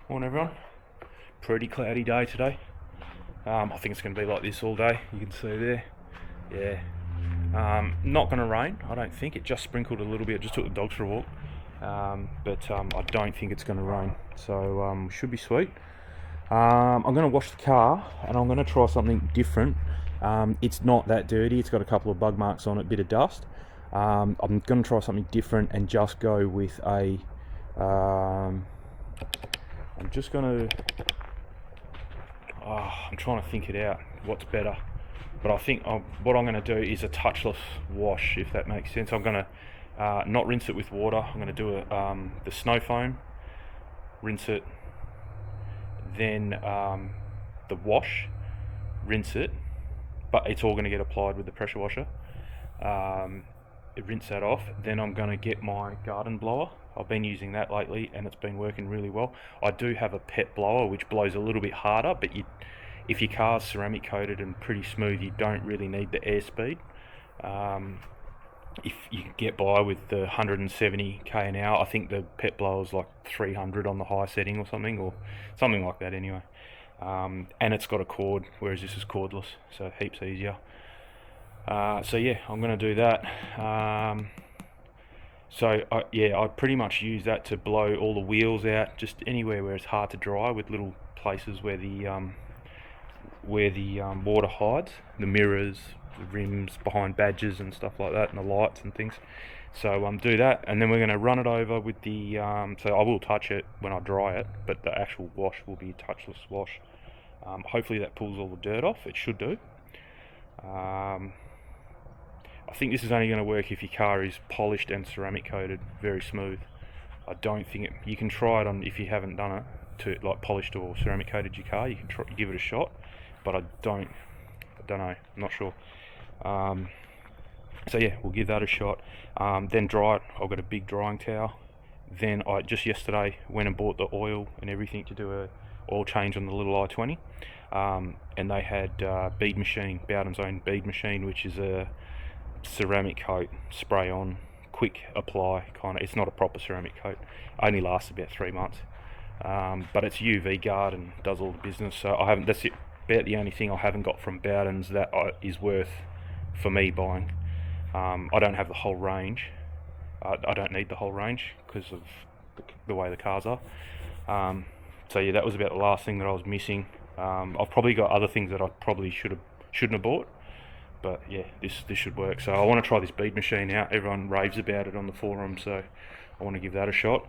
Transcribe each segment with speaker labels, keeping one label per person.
Speaker 1: Morning everyone. Pretty cloudy day today. I think it's going to be like this all day. You can see there. Yeah. Not going to rain. I don't think. It just sprinkled a little bit. Just took the dogs for a walk. But I don't think it's going to rain. So should be sweet. I'm going to wash the car and I'm going to try something different. It's not that dirty. It's got a couple of bug marks on it, bit of dust. I'm going to try something different and just go with a. I'm just going to. I'm trying to think it out. What's better? But I think what I'm going to do is a touchless wash, if that makes sense. I'm going to not rinse it with water. I'm going to do the snow foam, rinse it, then the wash, rinse it, but it's all going to get applied with the pressure washer. Rinse that off. Then I'm going to get my garden blower. I've been using that lately and it's been working really well. I do have a pet blower which blows a little bit harder, but if your car's ceramic coated and pretty smooth, you don't really need the airspeed. If you can get by with the 170k an hour, I think the pet blower is like 300 on the high setting or something like that anyway. And it's got a cord, whereas this is cordless, so heaps easier. So yeah, I'm going to do that. I pretty much use that to blow all the wheels out, just anywhere where it's hard to dry, with little places where the water hides, the mirrors, the rims, behind badges and stuff like that, and the lights and things. So do that, and then we're going to run it over with the. So I will touch it when I dry it, but the actual wash will be a touchless wash. Hopefully that pulls all the dirt off. It should do. I think this is only going to work if your car is polished and ceramic coated, very smooth. I don't think it. You can try it on if you haven't done it to like polished or ceramic coated your car. You can try, give it a shot, but I don't know. I'm not sure. So yeah, we'll give that a shot. Then dry it. I've got a big drying towel. Then I just yesterday went and bought the oil and everything to do a oil change on the little i20. And they had bead machine, Bowden's own bead machine, which is a ceramic coat, spray on, quick apply kind of. It's not a proper ceramic coat, only lasts about 3 months, but it's UV guard and does all the business. So that's about the only thing I haven't got from Bowden's that is worth for me buying. I don't have the whole range. I don't need the whole range because of the way the cars are. So yeah, that was about the last thing that I was missing. I've probably got other things that I probably shouldn't have bought. But yeah, this should work. So I want to try this bead machine out. Everyone raves about it on the forum, so I want to give that a shot.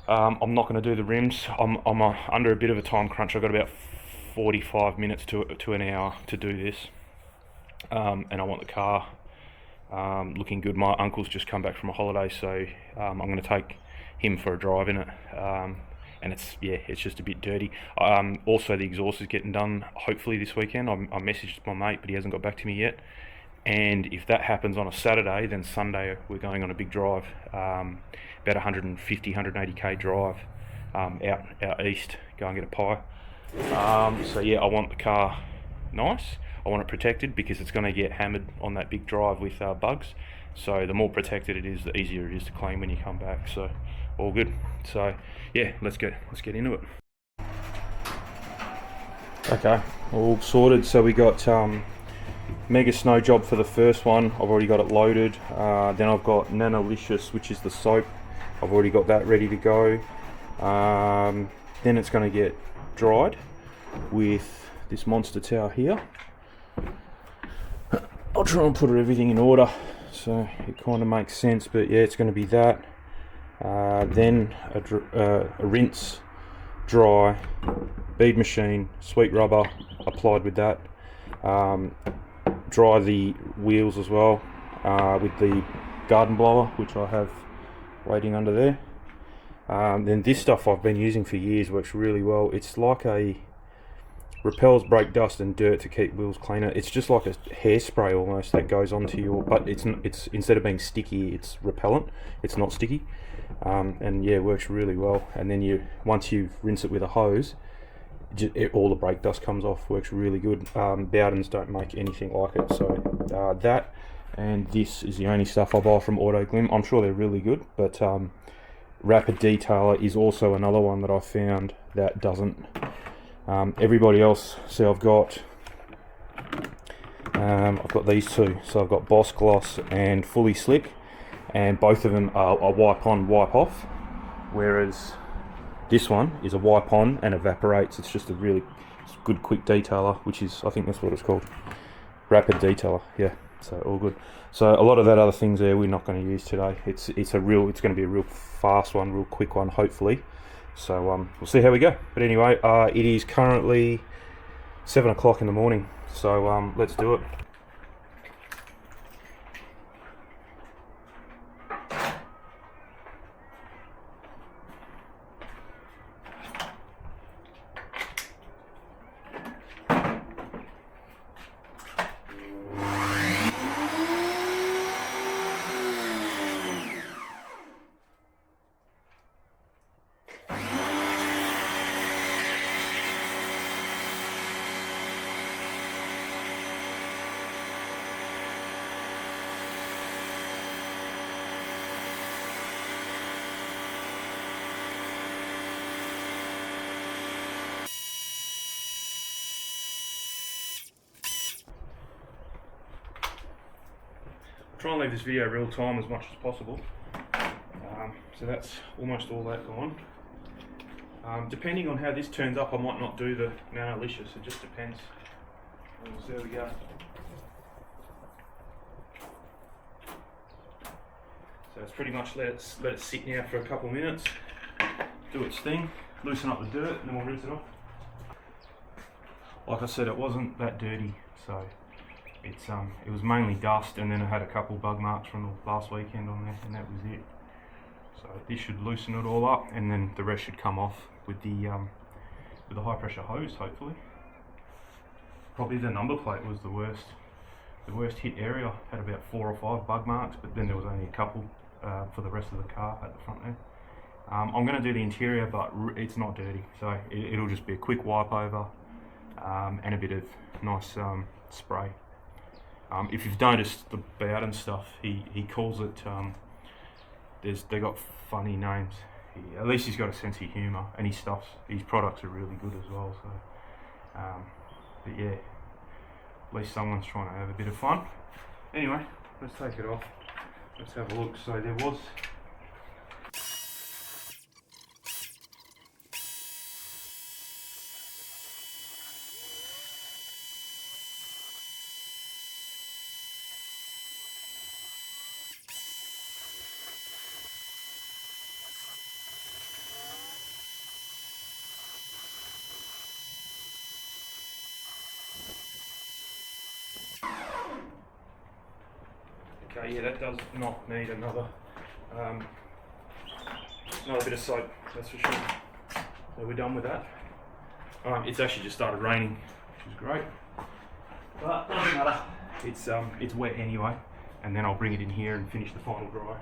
Speaker 1: I'm not going to do the rims. I'm under a bit of a time crunch. I've got about 45 minutes to an hour to do this, and I want the car looking good. My uncle's just come back from a holiday, so I'm going to take him for a drive in it. And it's just a bit dirty. Also, the exhaust is getting done hopefully this weekend. I messaged my mate, but he hasn't got back to me yet. And if that happens on a Saturday, then Sunday we're going on a big drive, about 150, 180k drive out east, go and get a pie. So yeah, I want the car nice. I want it protected because it's going to get hammered on that big drive with bugs. So the more protected it is, the easier it is to clean when you come back. So all good. So yeah, let's get into it. Okay, all sorted. So we got Mega Snow Job for the first one. I've already got it loaded. Then I've got Nanolicious, which is the soap. I've already got that ready to go. Then it's going to get dried with this monster towel here. I'll try and put everything in order so it kind of makes sense, but yeah, it's going to be that. Then a rinse, dry, bead machine, sweet rubber applied with that. Dry the wheels as well with the garden blower, which I have waiting under there. Then this stuff I've been using for years, works really well. It's like repels brake dust and dirt to keep wheels cleaner. It's just like a hairspray almost that goes onto your, but it's instead of being sticky, it's repellent. It's not sticky, and yeah, it works really well. And then once you rinse it with a hose, all the brake dust comes off. Works really good. Bowden's don't make anything like it. So that and this is the only stuff I buy from Auto Glim. I'm sure they're really good, but Rapid Detailer is also another one that I found that doesn't. Everybody else, see I've got these two. So I've got Boss Gloss and Fully Slick, and both of them are wipe on, wipe off, whereas this one is a wipe on and evaporates. It's just a really good quick detailer, which is, I think that's what it's called, Rapid Detailer. Yeah, so all good. So a lot of that other things there we're not going to use today. It's going to be a real fast one, real quick one, hopefully. So we'll see how we go. But anyway, it is currently 7 o'clock in the morning. So let's do it. Try and leave this video real time as much as possible. So that's almost all that gone. Depending on how this turns up, I might not do the Nanolicious. It just depends. So there we go. So it's pretty much let it sit now for a couple of minutes, do its thing, loosen up the dirt, and then we'll rinse it off. Like I said, it wasn't that dirty, so it was mainly dust, and then I had a couple bug marks from the last weekend on there, and that was it. So this should loosen it all up, and then the rest should come off with the high pressure hose, hopefully. Probably the number plate was the worst hit area. Had about 4 or 5 bug marks, but then there was only a couple for the rest of the car at the front there. I'm going to do the interior, but it's not dirty, so it'll just be a quick wipe over and a bit of nice spray. If you've noticed the Bowden stuff, he calls it, they got funny names. At least he's got a sense of humour, and his products are really good as well. So, but yeah, at least someone's trying to have a bit of fun. Anyway, let's take it off. Let's have a look. So there was. Okay, yeah, that does not need another bit of soap, that's for sure. So we're done with that. It's actually just started raining, which is great, but doesn't matter. It's wet anyway, and then I'll bring it in here and finish the final dry.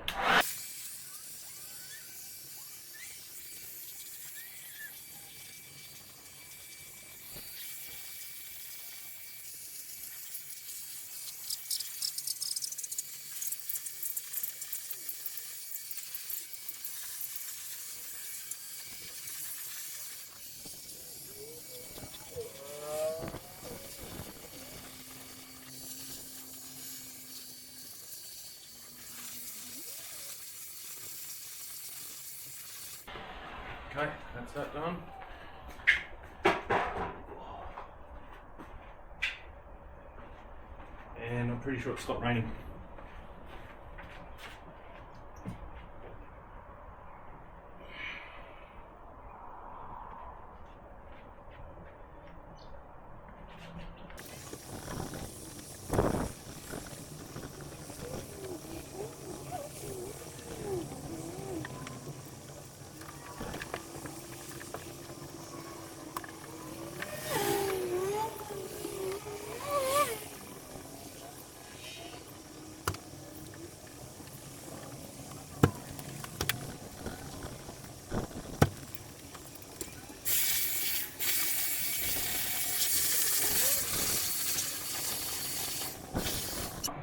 Speaker 1: Okay, that's that done. And I'm pretty sure it stopped raining.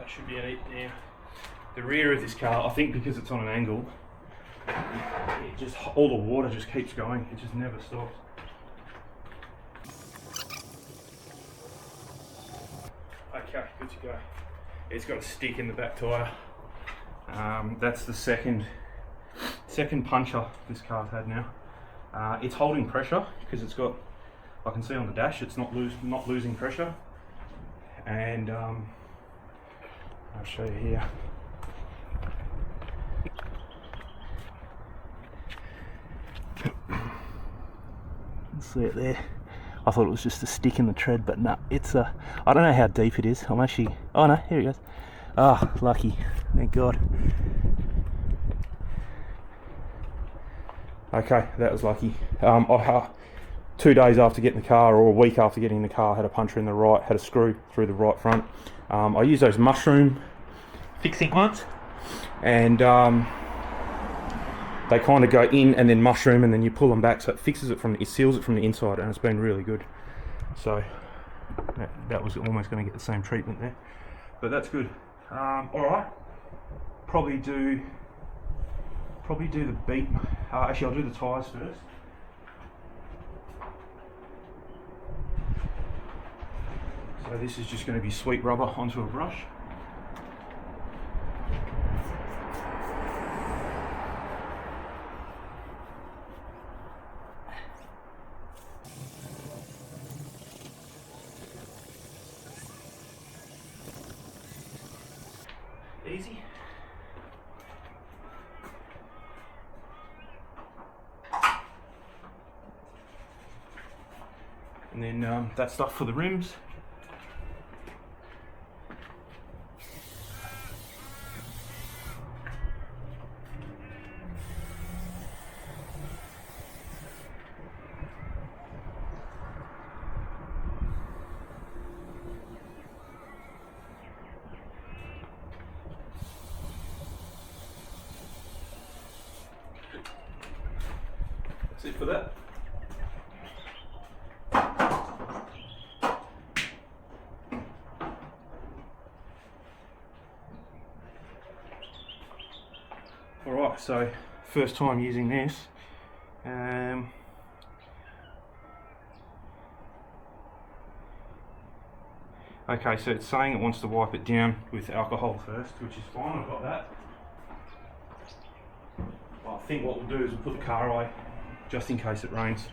Speaker 1: Should be an 8 now. The rear of this car, I think because it's on an angle, just, all the water just keeps going, it just never stops. Okay, good to go. It's got a stick in the back tyre. That's the second puncture this car's had now. It's holding pressure because it's got, I can see on the dash, it's not losing pressure. And I'll show you here. See it there. I thought it was just a stick in the tread, but no, it's a, I don't know how deep it is. I'm actually, oh no, here it goes. Ah, oh, lucky, thank God. Okay, that was lucky. 2 days after getting the car, or a week after getting the car, I had a puncture in the right, had a screw through the right front. I use those mushroom fixing ones, and they kind of go in and then mushroom, and then you pull them back, so it fixes it it seals it from the inside, and it's been really good. So that was almost going to get the same treatment there, but that's good. All right, probably do the beat. Actually, I'll do the tyres first. So this is just going to be sweet rubber onto a brush. Easy. And then that stuff for the rims. That's it for that. Alright, so first time using this. Okay, so it's saying it wants to wipe it down with alcohol first, which is fine, I've got that. But I think what we'll do is we'll put the car away, just in case it rains.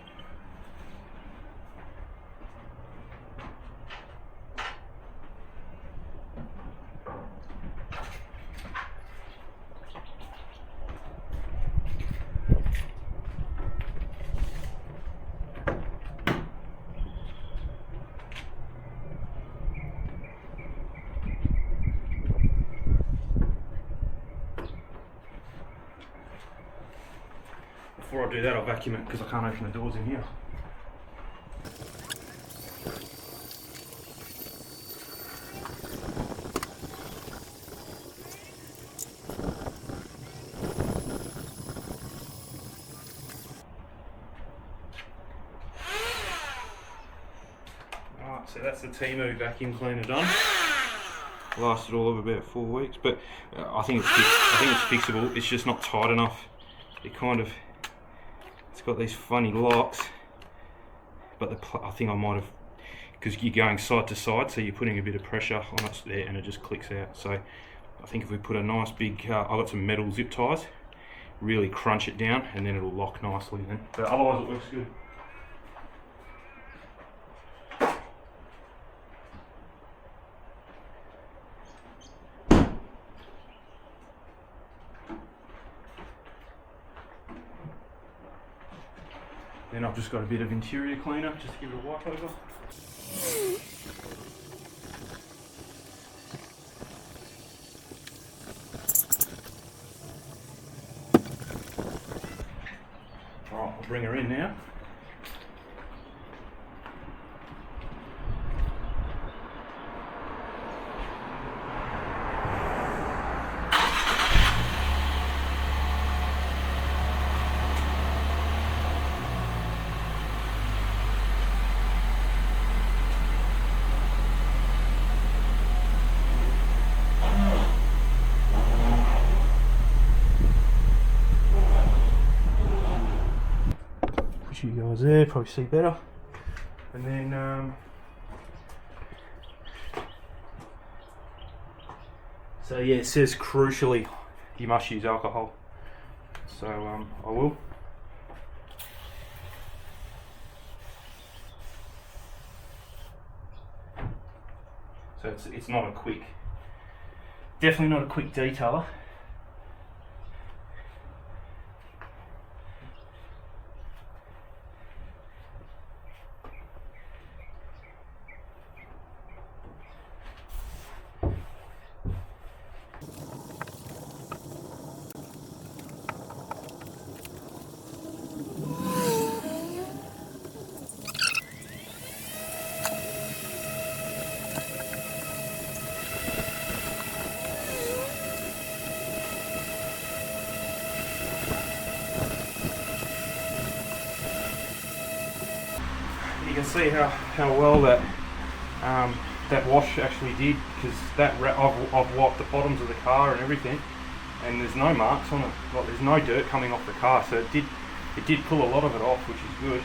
Speaker 1: Before I do that, I'll vacuum it because I can't open the doors in here. Alright, so that's the Temu vacuum cleaner done. Lasted all of about 4 weeks, but I think it's fixable. It's just not tight enough. It's got these funny locks, but I think I might have, because you're going side to side, so you're putting a bit of pressure on it there and it just clicks out. So I think if we put a nice big, I've got some metal zip ties, really crunch it down and then it'll lock nicely then. But otherwise it works good. Then I've just got a bit of interior cleaner just to give it a wipe over. Alright, I'll bring her in now. Put you guys there, probably see better. And then so yeah, it says crucially you must use alcohol. So I will. So it's not a quick, definitely not a quick detailer. You can see how well that that wash actually did, because I've wiped the bottoms of the car and everything, and there's no marks on it. Like, there's no dirt coming off the car, so it did pull a lot of it off, which is good.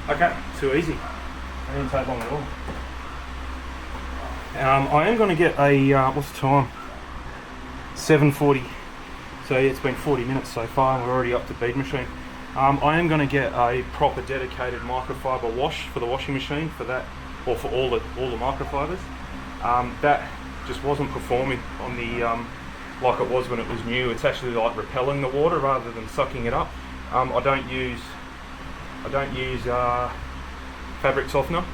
Speaker 1: Okay, too easy. It didn't take long at all. I am going to get a, what's the time? 7:40. So yeah, it's been 40 minutes so far and we're already up to bead machine. I am going to get a proper dedicated microfiber wash for the washing machine for that, or for all the microfibers. That just wasn't performing on the, like it was when it was new. It's actually like repelling the water rather than sucking it up. I don't use fabric softener,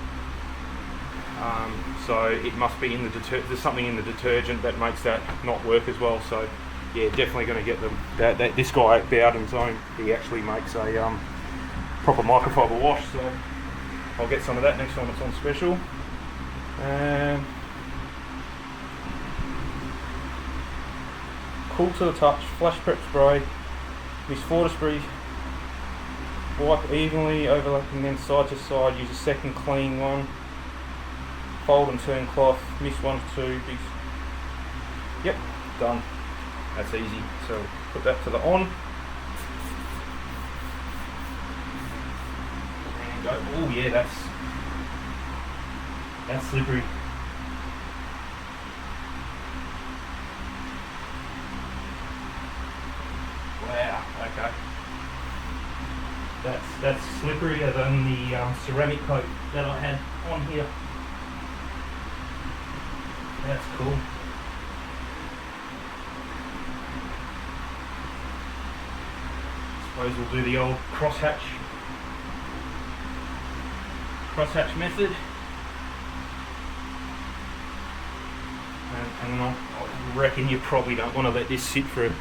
Speaker 1: so it must be in the there's something in the detergent that makes that not work as well. So yeah, definitely going to get them. This guy at Bowden's Own, he actually makes a proper microfiber wash, so I'll get some of that next time it's on special. Cool to the touch, flash prep spray, Miss Fortesbury. Wipe evenly, overlapping then side to side. Use a second clean one. Fold and turn cloth. Miss 1 to 2. Yep, done. That's easy. So put that to the on. And go. Oh yeah, that's slippery. Wow. Okay. That's slipperier than the ceramic coat that I had on here. That's cool. Suppose we'll do the old crosshatch method. And I reckon you probably don't want to let this sit for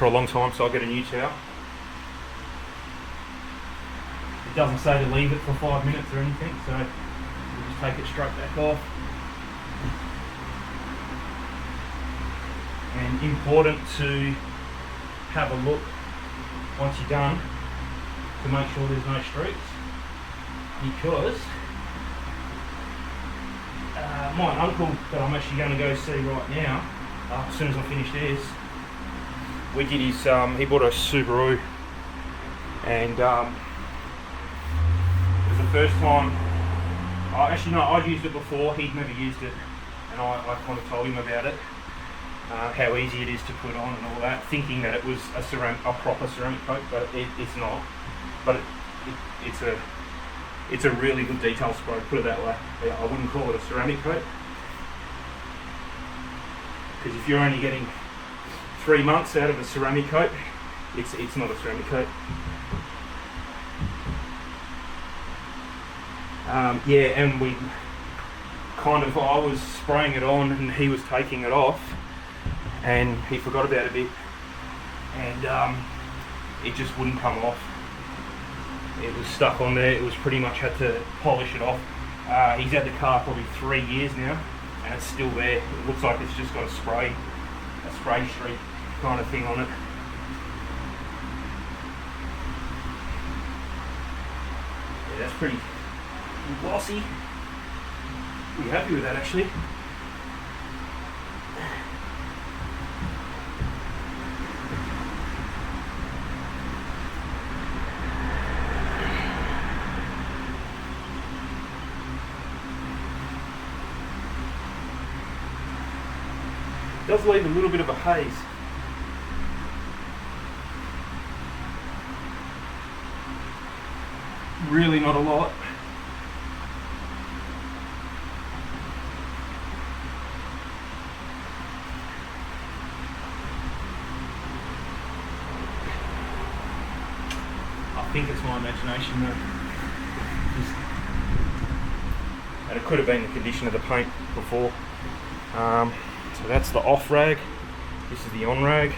Speaker 1: a long time, so I'll get a new towel. It doesn't say to leave it for 5 minutes or anything, so we'll just take it straight back off. And important to have a look once you're done to make sure there's no streaks, because my uncle that I'm actually going to go see right now, as soon as I finish this, we did his, he bought a Subaru, and the first time, actually no, I'd used it before, he'd never used it, and I kind of told him about it, how easy it is to put on and all that, thinking that it was a proper ceramic coat, but it's not. But it's a really good detail spray, put it that way. I wouldn't call it a ceramic coat, because if you're only getting 3 months out of a ceramic coat, it's not a ceramic coat. Yeah, and we kind of, I was spraying it on and he was taking it off, and he forgot about it a bit, and it just wouldn't come off. It was stuck on there. It was pretty much had to polish it off. He's had the car probably 3 years now, and it's still there. It looks like it's just got a spray streak kind of thing on it. that's pretty glossy. Pretty happy with that actually. Does leave a little bit of a haze. Really not a lot. I think it's my imagination though. And it could have been the condition of the paint before. So that's the off rag. This is the on rag.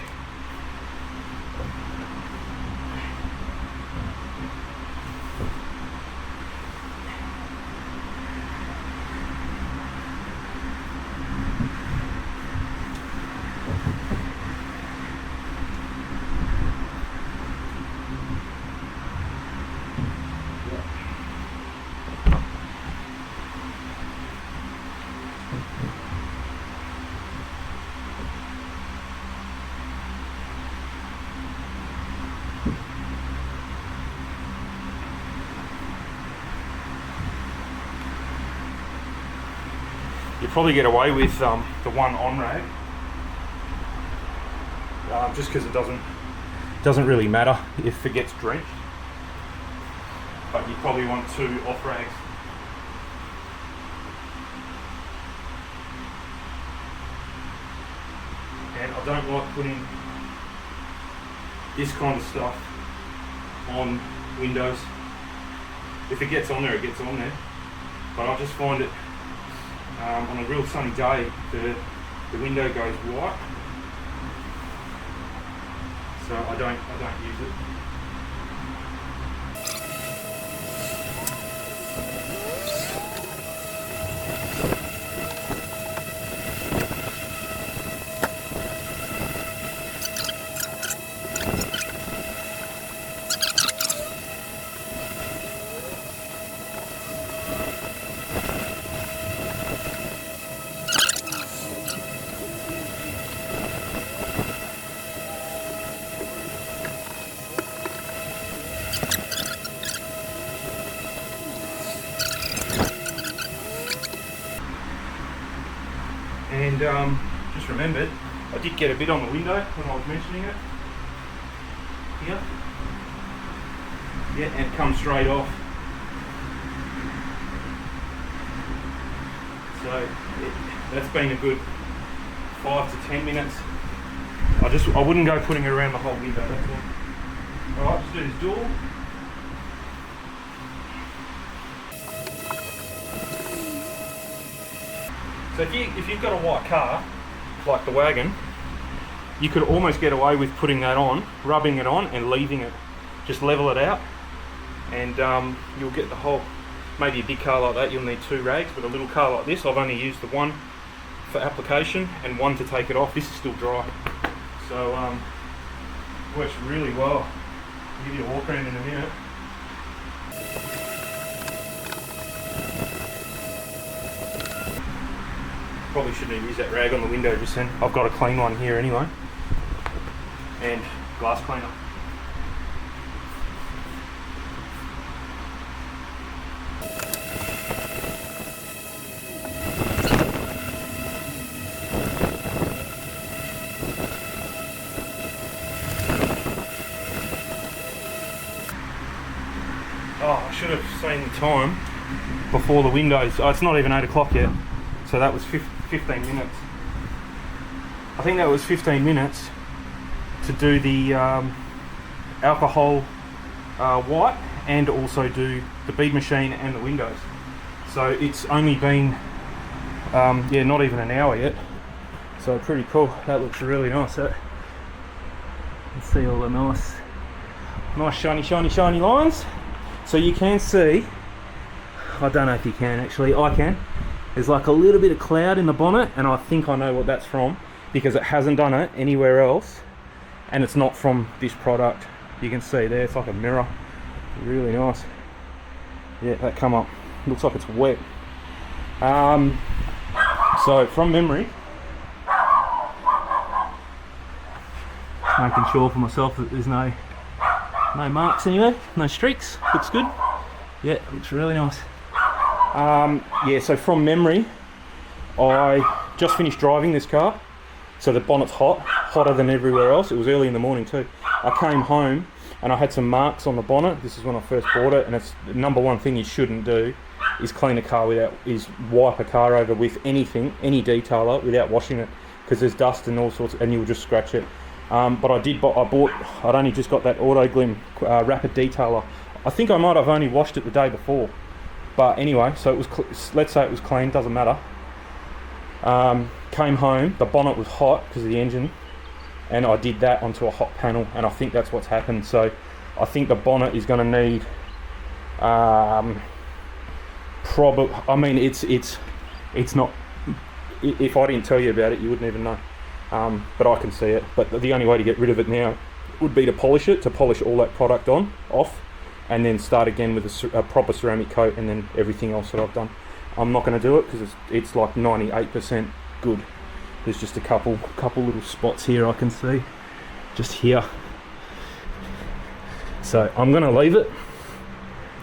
Speaker 1: You probably get away with the one on rag, just because it doesn't really matter if it gets drenched. But you probably want two off rags. And I don't like putting this kind of stuff on windows. If it gets on there, it gets on there. But I just find it on a real sunny day, the window goes white, so I don't use it. And just remembered, I did get a bit on the window when I was mentioning it. Here. Yeah, and it comes straight off. So that's been a good 5 to 10 minutes. I wouldn't go putting it around the whole window, that's all. Alright, let's do this door. So if you've got a white car, like the wagon, you could almost get away with putting that on, rubbing it on and leaving it. Just level it out and you'll get the whole, maybe a big car like that you'll need two rags, but a little car like this I've only used the one for application and one to take it off. This is still dry. So works really well. I'll give you a walk around in a minute. Probably shouldn't have used that rag on the window just then. I've got a clean one here anyway. And glass cleaner. Oh, I should have seen the time before the windows. Oh, it's not even 8 o'clock yet. So that was 15 minutes. I think that was 15 minutes to do the alcohol white and also do the bead machine and the windows. So it's only been, yeah, not even an hour yet. So pretty cool. That looks really nice. Let's see all the nice shiny lines. So you can see, I don't know if you can actually, I can. There's like a little bit of cloud in the bonnet, and I think I know what that's from because it hasn't done it anywhere else, and it's not from this product. You can see there, it's like a mirror. Really nice. Yeah, that come up. Looks like it's wet. So from memory, making sure for myself that there's no marks anywhere, no streaks. Looks good. Yeah, looks really nice. Yeah, so from memory, I just finished driving this car, so the bonnet's hot, hotter than everywhere else. It was early in the morning too. I came home and I had some marks on the bonnet. This is when I first bought it, and it's the number one thing you shouldn't do is clean a car is wipe a car over with anything, any detailer, without washing it, because there's dust and all sorts, and you'll just scratch it. But I'd only just got that Auto Glim Rapid Detailer. I think I might have only washed it the day before. But anyway, so it was, let's say it was clean, doesn't matter. Came home, the bonnet was hot because of the engine, and I did that onto a hot panel, and I think that's what's happened. So I think the bonnet is going to need, I mean, it's not, if I didn't tell you about it, you wouldn't even know. But I can see it. But the only way to get rid of it now would be to polish it, to polish all that product off, and then start again with a proper ceramic coat, and then everything else that I've done. I'm not going to do it because it's like 98% good. There's just a couple little spots here I can see, just here. So I'm going to leave it.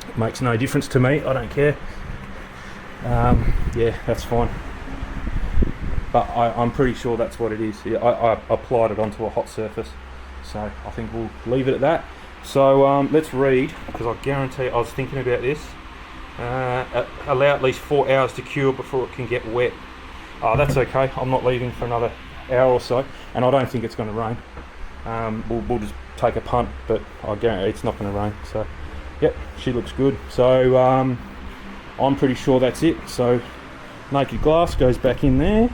Speaker 1: It makes no difference to me. I don't care. Yeah, that's fine. But I'm pretty sure that's what it is. Yeah, I applied it onto a hot surface, so I think we'll leave it at that. So let's read, because I guarantee I was thinking about this. Allow at least 4 hours to cure before it can get wet. That's okay. I'm not leaving for another hour or so, and I don't think it's going to rain. We'll just take a punt, but I guarantee it's not going to rain. So, yep, she looks good. So I'm pretty sure that's it. So naked glass goes back in there.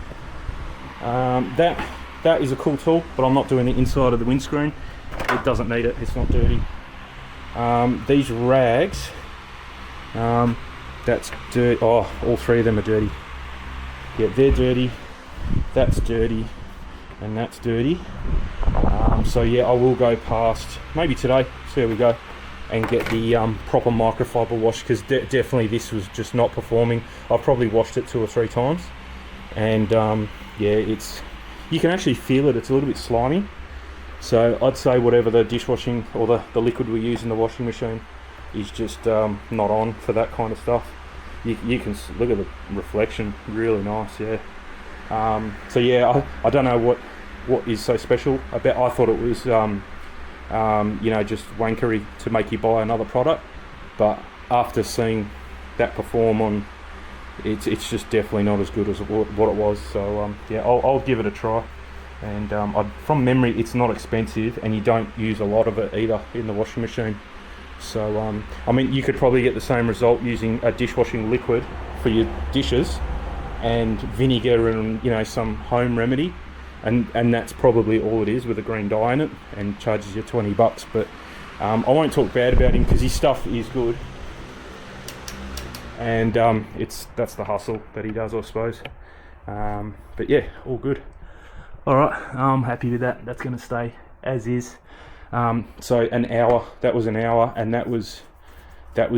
Speaker 1: That is a cool tool, but I'm not doing the inside of the windscreen. It doesn't need it. It's not dirty. These rags. That's dirt. Oh, all three of them are dirty. Yeah, they're dirty. That's dirty, and that's dirty. So yeah, I will go past maybe today. See how we go, and get the proper microfiber wash, because definitely this was just not performing. I've probably washed it 2 or 3 times, and yeah, you can actually feel it. It's a little bit slimy. So I'd say whatever the dishwashing or the liquid we use in the washing machine is just not on for that kind of stuff. You can look at the reflection, really nice. Yeah. So yeah, I don't know what is so special about. I thought it was you know, just wankery to make you buy another product, but after seeing that perform on, it's just definitely not as good as what it was. So yeah, I'll give it a try. And from memory, it's not expensive, and you don't use a lot of it either in the washing machine. So I mean, you could probably get the same result using a dishwashing liquid for your dishes and vinegar and, you know, some home remedy, and that's probably all it is, with a green dye in it, and charges you $20. But I won't talk bad about him because his stuff is good, and that's the hustle that he does, I suppose. But yeah, all good. Alright, I'm happy with that. That's going to stay as is. So an hour, that was an hour, and that was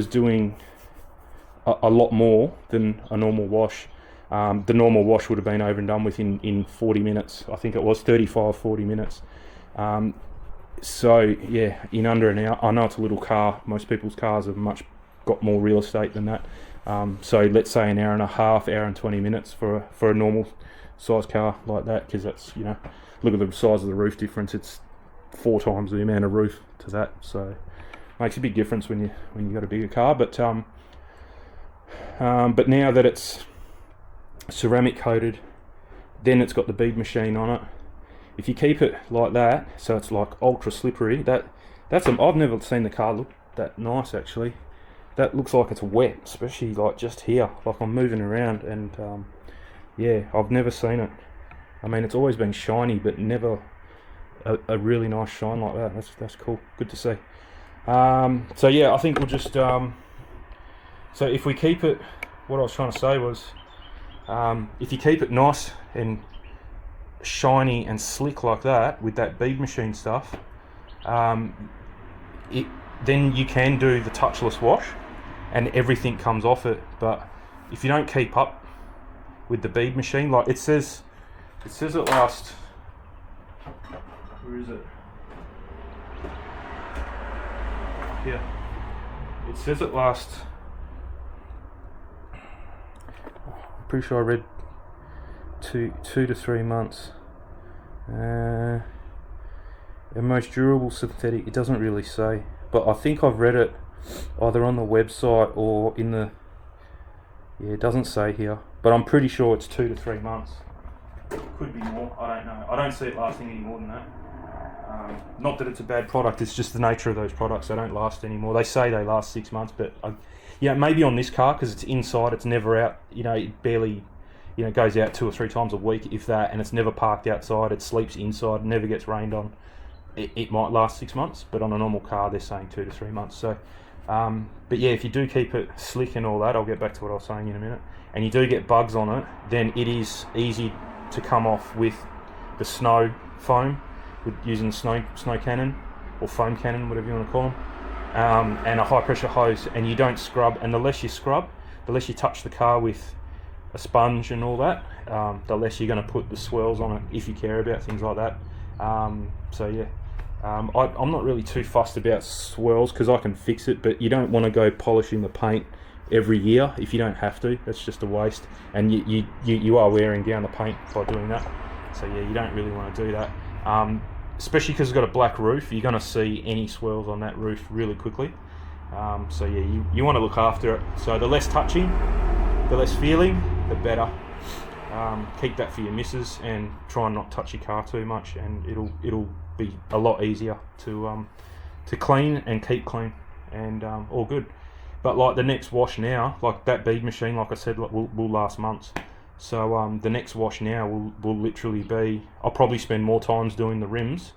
Speaker 1: doing a lot more than a normal wash. The normal wash would have been over and done with in 40 minutes. I think it was 40 minutes. So yeah, in under an hour. I know it's a little car. Most people's cars have got more real estate than that. So let's say an hour and a half, hour and 20 minutes for a normal size car like that, because that's, you know, look at the size of the roof difference. It's 4 times the amount of roof to that, so makes a big difference when you got a bigger car. But now that it's ceramic coated, then it's got the bead machine on it. If you keep it like that, so it's like ultra slippery, I've never seen the car look that nice actually. That looks like it's wet, especially like just here, like I'm moving around, and yeah, I've never seen it. I mean, it's always been shiny, but never a really nice shine like that. That's cool. Good to see. So yeah, I think we'll just so if we keep it, what I was trying to say was, if you keep it nice and shiny and slick like that with that bead machine stuff, then you can do the touchless wash, and everything comes off it. But if you don't keep up with the bead machine, like it says it lasts, where is it? Here. It says it lasts, I'm pretty sure I read 2 to 3 months. The most durable synthetic, it doesn't really say, but I think I've read it either on the website or in the, yeah, it doesn't say here, but I'm pretty sure it's 2 to 3 months. Could be more, I don't know. I don't see it lasting any more than that. Not that it's a bad product, it's just the nature of those products. They don't last anymore. They say they last 6 months, but yeah, maybe on this car, because it's inside, it's never out, you know, it barely, you know, goes out 2 or 3 times a week, if that, and it's never parked outside, it sleeps inside, never gets rained on. It might last 6 months, but on a normal car, they're saying 2 to 3 months. So, but yeah, if you do keep it slick and all that, I'll get back to what I was saying in a minute, and you do get bugs on it, then it is easy to come off with the snow foam, with using snow cannon or foam cannon, whatever you want to call them, and a high pressure hose. And you don't scrub, and the less you scrub, the less you touch the car with a sponge and all that, the less you're going to put the swirls on it, if you care about things like that. So yeah, I'm not really too fussed about swirls because I can fix it, but you don't want to go polishing the paint every year if you don't have to. That's just a waste, and you are wearing down the paint by doing that. So yeah, you don't really want to do that, especially because it's got a black roof. You're going to see any swirls on that roof really quickly. So yeah, you want to look after it. So the less touching, the less feeling, the better. Keep that for your missus, and try and not touch your car too much, and it'll be a lot easier to clean and keep clean, and all good. But like the next wash now, like that bead machine, like I said, will last months. So the next wash now will literally be, I'll probably spend more times doing the rims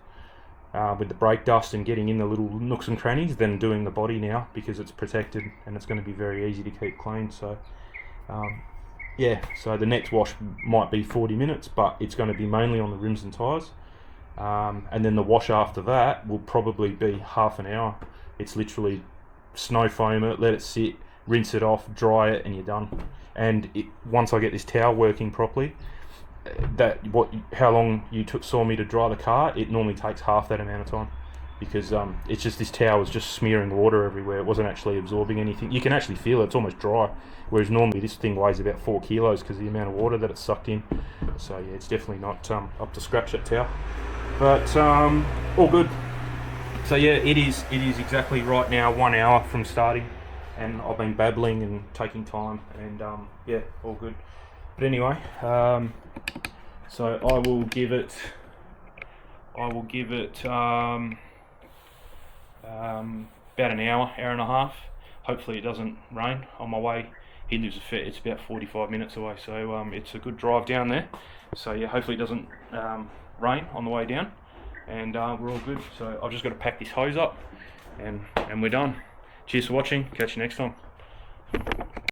Speaker 1: with the brake dust and getting in the little nooks and crannies than doing the body now, because it's protected and it's going to be very easy to keep clean. So yeah, so the next wash might be 40 minutes, but it's going to be mainly on the rims and tyres. And then the wash after that will probably be half an hour. It's literally snow foam it, let it sit, rinse it off, dry it, and you're done. And once I get this towel working properly, how long you saw me to dry the car, it normally takes half that amount of time, because it's just, this towel was just smearing water everywhere. It wasn't actually absorbing anything. You can actually feel it, it's almost dry, whereas normally this thing weighs about 4 kilos because of the amount of water that it's sucked in. So yeah, it's definitely not up to scratch, that towel, but all good. So yeah, it is exactly right now 1 hour from starting, and I've been babbling and taking time, and yeah, all good. But anyway, so I will give it about an hour and a half. Hopefully it doesn't rain on my way. He lives it's about 45 minutes away, so it's a good drive down there. So yeah, hopefully it doesn't rain on the way down, and we're all good. So I've just got to pack this hose up, and we're done. Cheers for watching. Catch you next time.